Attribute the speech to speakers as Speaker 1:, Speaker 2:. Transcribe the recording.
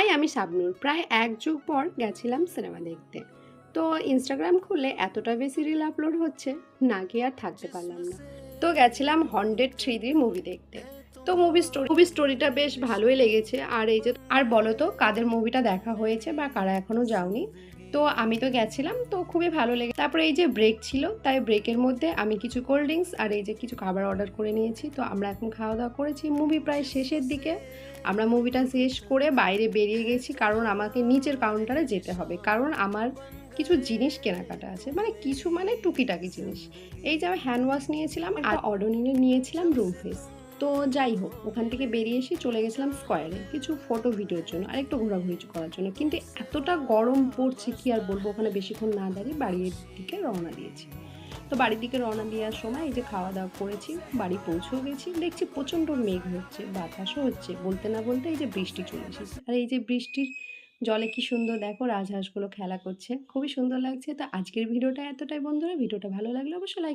Speaker 1: High, আমি শাবনূর। প্রায় ১ যুগ পর গেছিলাম সিনেমা দেখতে। তো ইনস্টাগ্রাম খুললে এতটা বেশি রিল আপলোড হচ্ছে, না গিয়ে আর থাকতে পারলাম না। তো গেছিলাম 100 3D মুভি দেখতে। তো মুভি স্টোরিটা বেশ ভালোই লেগেছে। আর এই যে আর বলো তো কাদের মুভিটা দেখা হয়েছে বা কারা এখনো যাওনি? তো আমি তো গেছিলাম, তো খুবই ভালো লেগে তারপরে এই যে ব্রেক ছিল, তাই ব্রেকের মধ্যে আমি কিছু কোল্ড ড্রিঙ্কস আর এই যে কিছু খাবার অর্ডার করে নিয়েছি। তো আমরা এখন খাওয়া-দাওয়া করেছি। মুভি প্রায় শেষের দিকে। আমরা মুভিটা শেষ করে বাইরে বেরিয়ে গেছি, কারণ আমাকে নিচের কাউন্টারে যেতে হবে, কারণ আমার কিছু জিনিস কেনাকাটা আছে, মানে কিছু মানে টুকিটাকি জিনিস। এই যে আমি হ্যান্ড ওয়াশ নিয়েছিলাম আর অডোনিলে নিয়েছিলাম রুম ফ্রেশ। তো যাই হোক, ওখান থেকে বেরিয়ে এসে চলে গেছিলাম স্কোয়ারে কিছু ফটো ভিডিওর জন্য আর একটু ঘোরাঘুরি করার জন্য। কিন্তু এতটা গরম পড়ছে কি আর বলবো, ওখানে বেশিক্ষণ না দাঁড়িয়ে বাড়ির দিকে রওনা দিয়েছি। তো বাড়ির দিকে রওনা দেওয়ার সময় এই যে খাওয়া দাওয়া করেছি, বাড়ি পৌঁছেও গেছি, দেখছি প্রচণ্ড মেঘ হচ্ছে, বাতাসও হচ্ছে, বলতে না বলতে এই যে বৃষ্টি চলে এসেছে। আর এই যে বৃষ্টির জলে কি সুন্দর দেখো রাজহাঁসগুলো খেলা করছে, খুবই সুন্দর লাগছে। তো আজকের ভিডিওটা এতটাই বন্ধুরা, ভিডিওটা ভালো লাগলে অবশ্যই লাইক